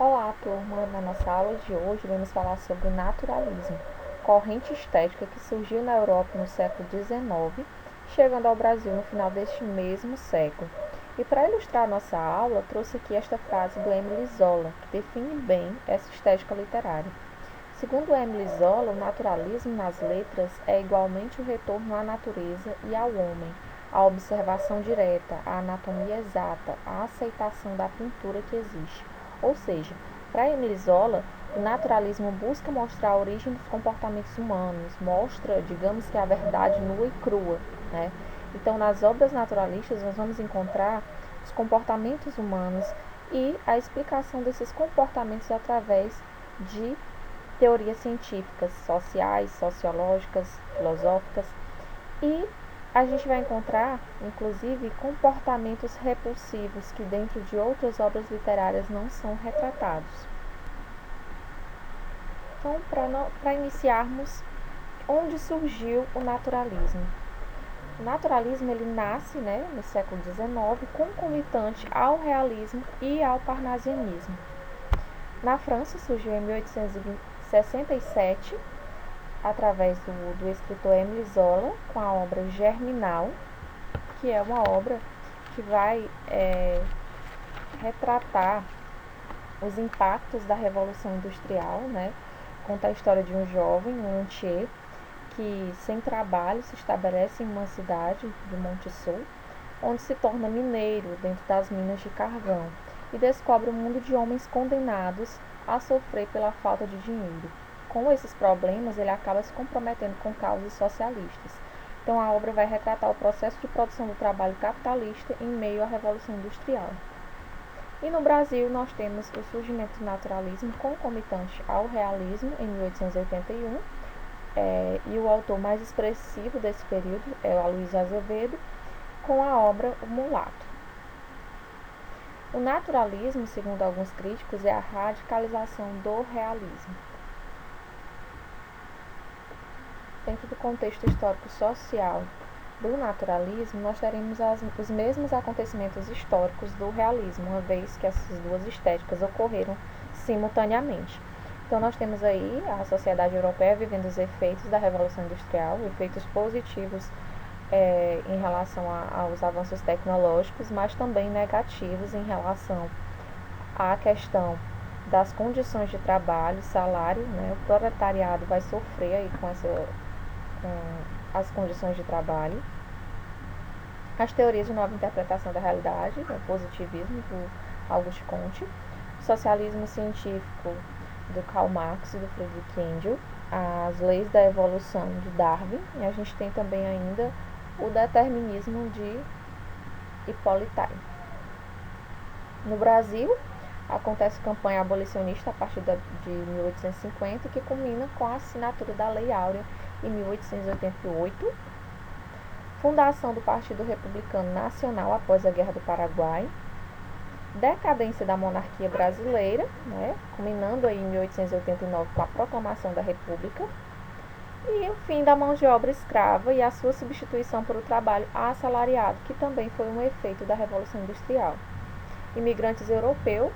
Olá, turma! Na nossa aula de hoje vamos falar sobre o naturalismo, corrente estética que surgiu na Europa no século XIX, chegando ao Brasil no final deste mesmo século. E para ilustrar a nossa aula, trouxe aqui esta frase do Émile Zola, que define bem essa estética literária. Segundo Émile Zola, o naturalismo nas letras é igualmente o retorno à natureza e ao homem, a observação direta, a anatomia exata, a aceitação da pintura que existe. Ou seja, para Émile Zola, o naturalismo busca mostrar a origem dos comportamentos humanos, mostra, digamos que a verdade nua e crua, né? Então, nas obras naturalistas, nós vamos encontrar os comportamentos humanos e a explicação desses comportamentos através de teorias científicas, sociais, sociológicas, filosóficas, e a gente vai encontrar, inclusive, comportamentos repulsivos que dentro de outras obras literárias não são retratados. Então, para iniciarmos, onde surgiu o naturalismo? O naturalismo ele nasce no século XIX, concomitante ao realismo e ao parnasianismo. Na França surgiu em 1867, através do escritor Émile Zola, com a obra Germinal, que é uma obra que vai retratar os impactos da Revolução Industrial, conta a história de um jovem, um rentier, que sem trabalho se estabelece em uma cidade de Monte-Sul, onde se torna mineiro dentro das minas de carvão e descobre um mundo de homens condenados a sofrer pela falta de dinheiro. Com esses problemas, ele acaba se comprometendo com causas socialistas. Então, a obra vai retratar o processo de produção do trabalho capitalista em meio à Revolução Industrial. E no Brasil, nós temos o surgimento do naturalismo concomitante ao realismo, em 1881, e o autor mais expressivo desse período é o Aloysio Azevedo, com a obra O Mulato. O naturalismo, segundo alguns críticos, é a radicalização do realismo. Dentro do contexto histórico-social do naturalismo, nós teremos os mesmos acontecimentos históricos do realismo, uma vez que essas duas estéticas ocorreram simultaneamente. Então, nós temos aí a sociedade europeia vivendo os efeitos da Revolução Industrial, efeitos positivos em relação aos avanços tecnológicos, mas também negativos em relação à questão das condições de trabalho, salário, o proletariado vai sofrer aí com as condições de trabalho. As teorias de nova interpretação da realidade, o positivismo do Auguste Comte, o socialismo científico do Karl Marx e do Friedrich Engels, as leis da evolução de Darwin, e a gente tem também ainda o determinismo de Hippolyte Taine. No Brasil, acontece campanha abolicionista a partir de 1850, que culmina com a assinatura da Lei Áurea em 1888, fundação do Partido Republicano Nacional após a Guerra do Paraguai, decadência da monarquia brasileira, culminando aí em 1889 com a proclamação da República, e o fim da mão de obra escrava e a sua substituição por o trabalho assalariado, que também foi um efeito da Revolução Industrial. Imigrantes europeus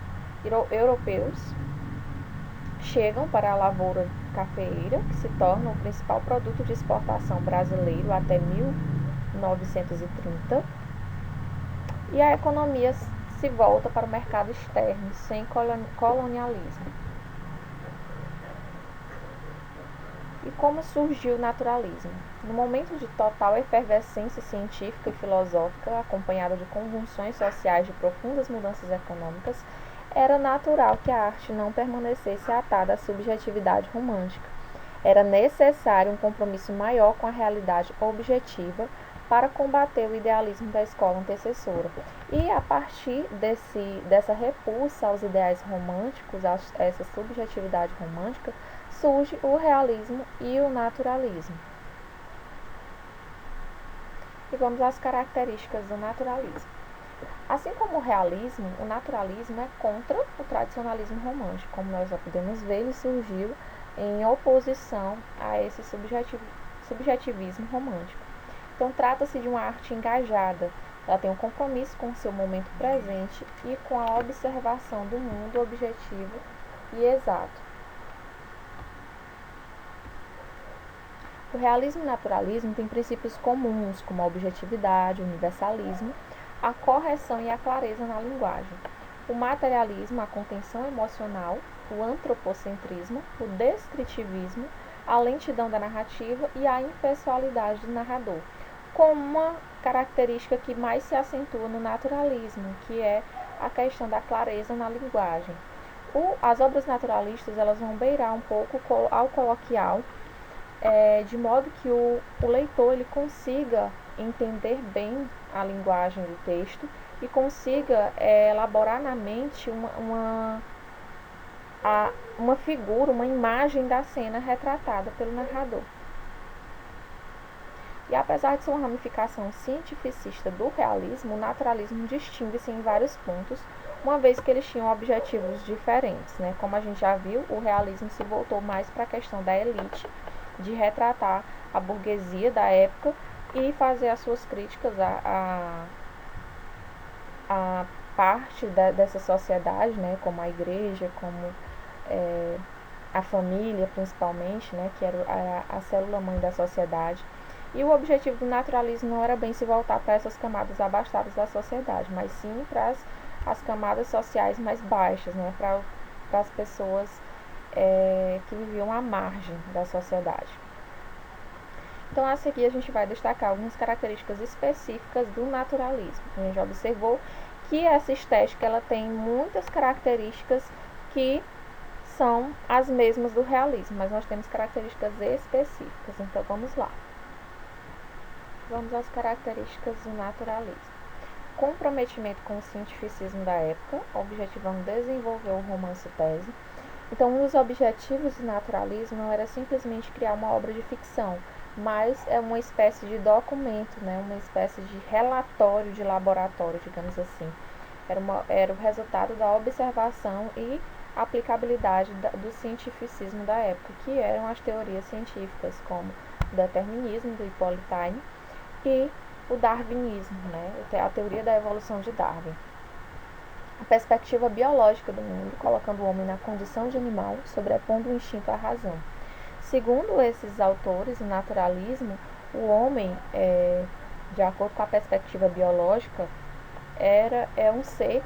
chegam para a lavoura cafeeira, que se torna o principal produto de exportação brasileiro até 1930, e a economia se volta para o mercado externo, sem colonialismo. E como surgiu o naturalismo? No momento de total efervescência científica e filosófica, acompanhada de convulsões sociais de profundas mudanças econômicas, era natural que a arte não permanecesse atada à subjetividade romântica. Era necessário um compromisso maior com a realidade objetiva para combater o idealismo da escola antecessora. E a partir dessa repulsa aos ideais românticos, a essa subjetividade romântica, surge o realismo e o naturalismo. E vamos às características do naturalismo. Assim como o realismo, o naturalismo é contra o tradicionalismo romântico. Como nós já podemos ver, ele surgiu em oposição a esse subjetivismo romântico. Então, trata-se de uma arte engajada, Ela tem um compromisso com o seu momento presente e com a observação do mundo objetivo e exato. O realismo e o naturalismo têm princípios comuns, como a objetividade, o universalismo, a correção e a clareza na linguagem. O materialismo, a contenção emocional, o antropocentrismo, o descritivismo, a lentidão da narrativa e a impessoalidade do narrador, com uma característica que mais se acentua no naturalismo, que é a questão da clareza na linguagem. As obras naturalistas elas vão beirar um pouco ao coloquial, de modo que o leitor ele consiga entender bem a linguagem do texto e consiga elaborar na mente uma figura, uma imagem da cena retratada pelo narrador. E apesar de ser uma ramificação cientificista do realismo, o naturalismo distingue-se em vários pontos, uma vez que eles tinham objetivos diferentes, né? Como a gente já viu, o realismo se voltou mais para a questão da elite, de retratar a burguesia da época e fazer as suas críticas a parte dessa sociedade, né? Como a igreja, como a família principalmente, né? Que era a célula-mãe da sociedade. E o objetivo do naturalismo não era bem se voltar para essas camadas abastadas da sociedade, mas sim para as camadas sociais mais baixas, né? Para as pessoas que viviam à margem da sociedade. Então, a seguir, a gente vai destacar algumas características específicas do naturalismo. A gente já observou que essa estética ela tem muitas características que são as mesmas do realismo, mas nós temos características específicas. Então, vamos lá. Vamos às características do naturalismo. Comprometimento com o cientificismo da época, objetivando desenvolver o romance-tese. Então, um dos objetivos do naturalismo não era simplesmente criar uma obra de ficção, mas é uma espécie de documento, né? Uma espécie de relatório de laboratório, digamos assim. Era o resultado da observação e aplicabilidade do cientificismo da época, que eram as teorias científicas, como o determinismo, do Hippolyte Taine, e o darwinismo, né? A teoria da evolução de Darwin. A perspectiva biológica do mundo, colocando o homem na condição de animal, sobrepondo o instinto à razão. Segundo esses autores, o naturalismo, o homem, de acordo com a perspectiva biológica, é um ser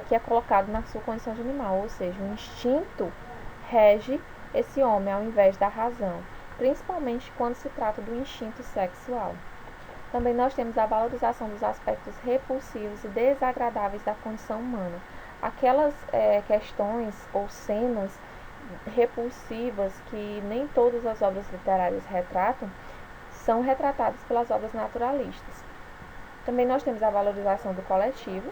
que é colocado na sua condição de animal, ou seja, o instinto rege esse homem ao invés da razão, principalmente quando se trata do instinto sexual. Também nós temos a valorização dos aspectos repulsivos e desagradáveis da condição humana. Aquelas questões ou cenas repulsivas que nem todas as obras literárias retratam, são retratadas pelas obras naturalistas. Também nós temos a valorização do coletivo,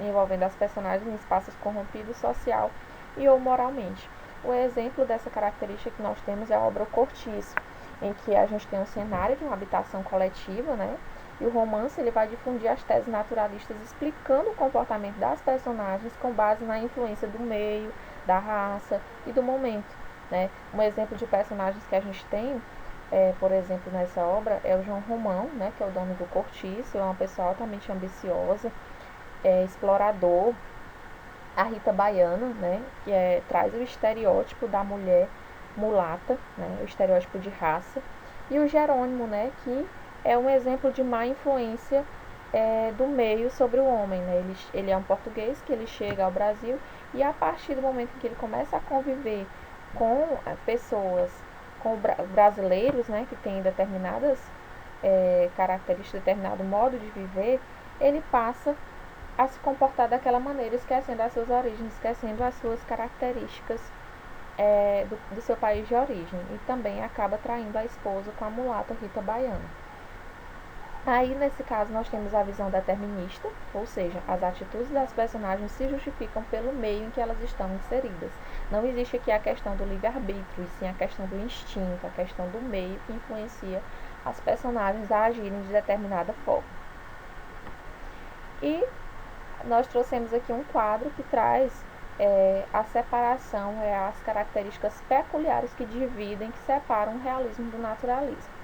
envolvendo as personagens em espaços corrompidos social e ou moralmente. O exemplo dessa característica que nós temos é a obra O Cortiço, em que a gente tem um cenário de uma habitação coletiva, né? E o romance ele vai difundir as teses naturalistas explicando o comportamento das personagens com base na influência do meio, da raça e do momento, né? Um exemplo de personagens que a gente tem, por exemplo, nessa obra, é o João Romão, né? Que é o dono do cortiço, é uma pessoa altamente ambiciosa, explorador. A Rita Baiana, né? Que traz o estereótipo da mulher mulata, né, o estereótipo de raça, e o Jerônimo, né, que é um exemplo de má influência do meio sobre o homem, né? Ele é um português que ele chega ao Brasil e a partir do momento em que ele começa a conviver com pessoas, com brasileiros, né, que têm determinadas características, determinado modo de viver, ele passa a se comportar daquela maneira, esquecendo as suas origens, esquecendo as suas características do seu país de origem, e também acaba traindo a esposa com a mulata Rita Baiana. Aí, nesse caso, nós temos a visão determinista, ou seja, as atitudes das personagens se justificam pelo meio em que elas estão inseridas. Não existe aqui a questão do livre-arbítrio, e sim a questão do instinto, a questão do meio que influencia as personagens a agirem de determinada forma. E nós trouxemos aqui um quadro que traz a separação, as características peculiares que dividem, que separam o realismo do naturalismo.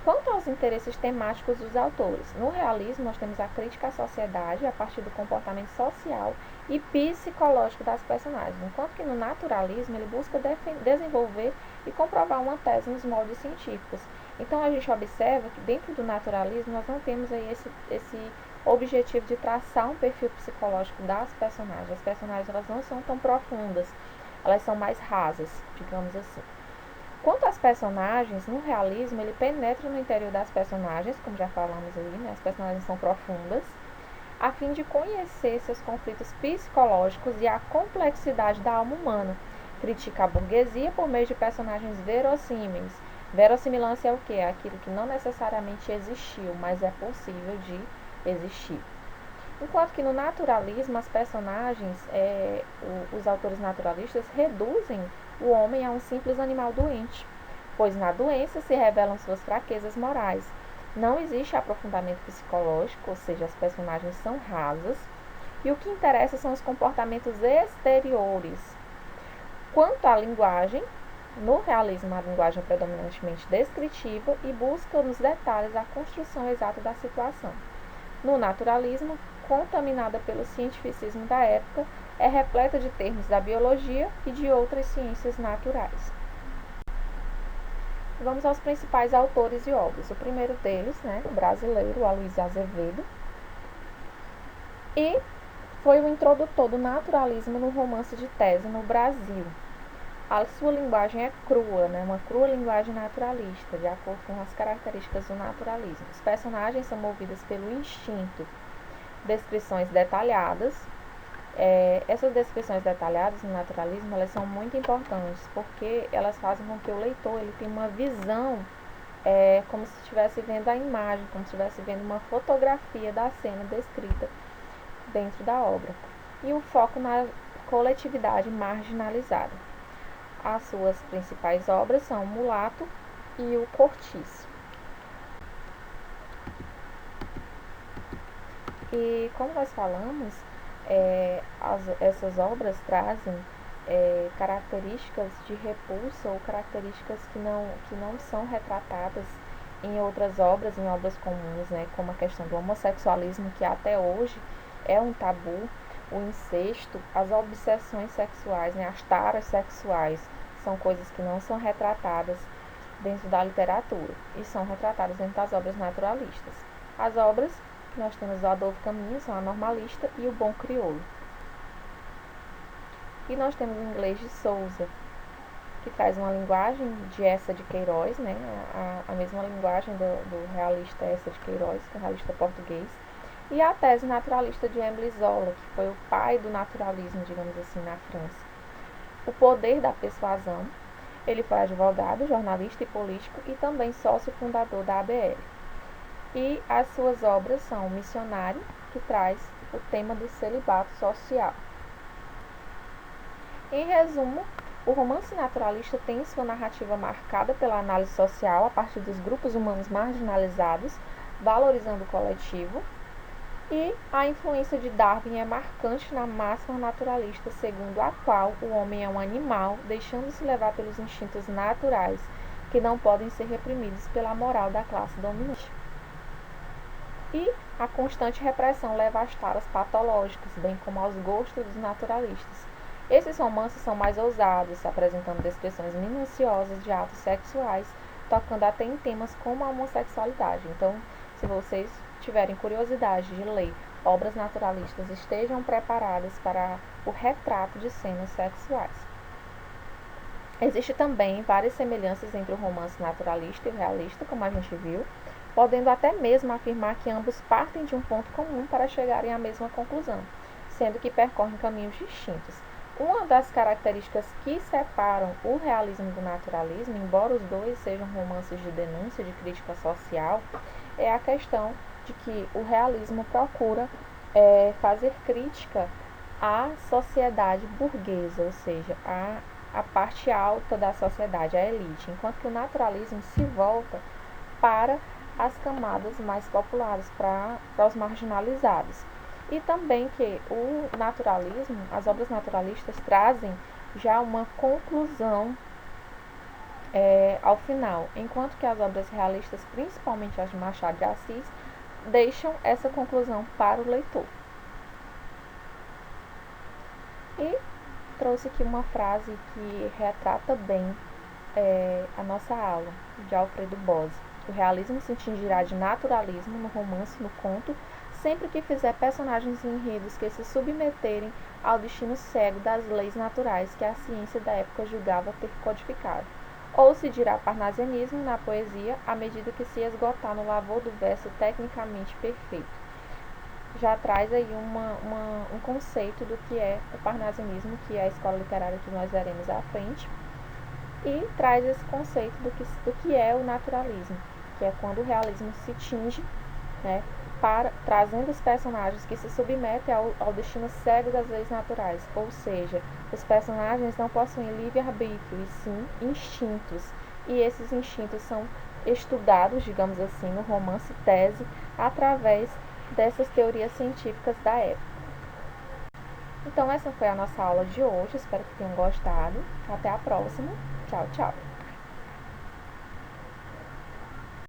Quanto aos interesses temáticos dos autores, no realismo nós temos a crítica à sociedade a partir do comportamento social e psicológico das personagens, enquanto que no naturalismo ele busca desenvolver e comprovar uma tese nos moldes científicos. Então a gente observa que dentro do naturalismo nós não temos aí esse objetivo de traçar um perfil psicológico das personagens. As personagens elas não são tão profundas, elas são mais rasas, digamos assim. Quanto às personagens, no realismo, ele penetra no interior das personagens, como já falamos aí, né? As personagens são profundas, a fim de conhecer seus conflitos psicológicos e a complexidade da alma humana. Critica a burguesia por meio de personagens verossímeis. Verossimilância é o quê? É aquilo que não necessariamente existiu, mas é possível de existir. Enquanto que no naturalismo, as personagens, os autores naturalistas, reduzem o homem a um simples animal doente, pois na doença se revelam suas fraquezas morais. Não existe aprofundamento psicológico, ou seja, as personagens são rasas, e o que interessa são os comportamentos exteriores. Quanto à linguagem, no realismo a linguagem é predominantemente descritiva e busca nos detalhes a construção exata da situação. No naturalismo, contaminada pelo cientificismo da época, é repleta de termos da biologia e de outras ciências naturais. Vamos aos principais autores e obras. O primeiro deles, brasileiro, Aloysio Azevedo, e foi o introdutor do naturalismo no romance de tese no Brasil. A sua linguagem é crua, uma crua linguagem naturalista, de acordo com as características do naturalismo. Os personagens são movidos pelo instinto, descrições detalhadas. Essas descrições detalhadas no naturalismo elas são muito importantes porque elas fazem com que o leitor ele tenha uma visão como se estivesse vendo a imagem, como se estivesse vendo uma fotografia da cena descrita dentro da obra. E o foco na coletividade marginalizada. As suas principais obras são o Mulato e o Cortiço. E como nós falamos, essas obras trazem características de repulsa ou características que não são retratadas em outras obras, em obras comuns, como a questão do homossexualismo, que até hoje é um tabu, o incesto, as obsessões sexuais, as taras sexuais, são coisas que não são retratadas dentro da literatura e são retratadas dentro das obras naturalistas. As obras que nós temos do Adolfo Caminha são a Normalista e o Bom Crioulo. E nós temos o Inglês de Souza, que traz uma linguagem de Eça de Queiroz, a mesma linguagem do realista Eça de Queiroz, que é o realista português, e a tese naturalista de Émile Zola, que foi o pai do naturalismo, digamos assim, na França. O Poder da Persuasão, ele foi advogado, jornalista e político e também sócio fundador da ABL. E as suas obras são o Missionário, que traz o tema do celibato social. Em resumo, o romance naturalista tem sua narrativa marcada pela análise social a partir dos grupos humanos marginalizados, valorizando o coletivo, e a influência de Darwin é marcante na máxima naturalista, segundo a qual o homem é um animal, deixando-se levar pelos instintos naturais, que não podem ser reprimidos pela moral da classe dominante. E a constante repressão leva às taras patológicas, bem como aos gostos dos naturalistas. Esses romances são mais ousados, apresentando descrições minuciosas de atos sexuais, tocando até em temas como a homossexualidade. Então, se vocês tiverem curiosidade de ler obras naturalistas, estejam preparadas para o retrato de cenas sexuais. Existem também várias semelhanças entre o romance naturalista e o realista, como a gente viu, podendo até mesmo afirmar que ambos partem de um ponto comum para chegarem à mesma conclusão, sendo que percorrem caminhos distintos. Uma das características que separam o realismo do naturalismo, embora os dois sejam romances de denúncia, de crítica social, é a questão de que o realismo procura fazer crítica à sociedade burguesa, ou seja, à parte alta da sociedade, à elite, enquanto que o naturalismo se volta para as camadas mais populares, para os marginalizados. E também que o naturalismo, as obras naturalistas trazem já uma conclusão ao final, enquanto que as obras realistas, principalmente as de Machado de Assis, deixam essa conclusão para o leitor. E trouxe aqui uma frase que retrata bem a nossa aula, de Alfredo Bose. O realismo se tingirá de naturalismo no romance, no conto, sempre que fizer personagens e enredos que se submeterem ao destino cego das leis naturais que a ciência da época julgava ter codificado. Ou se dirá parnasianismo na poesia, à medida que se esgotar no lavor do verso tecnicamente perfeito. Já traz aí um conceito do que é o parnasianismo, que é a escola literária que nós veremos à frente, e traz esse conceito do que é o naturalismo, que é quando o realismo se tinge, né, trazendo os personagens que se submetem ao destino cego das leis naturais, ou seja, os personagens não possuem livre-arbítrio, e sim instintos, e esses instintos são estudados, digamos assim, no romance tese, através dessas teorias científicas da época. Então essa foi a nossa aula de hoje, espero que tenham gostado. Até a próxima. Tchau, tchau.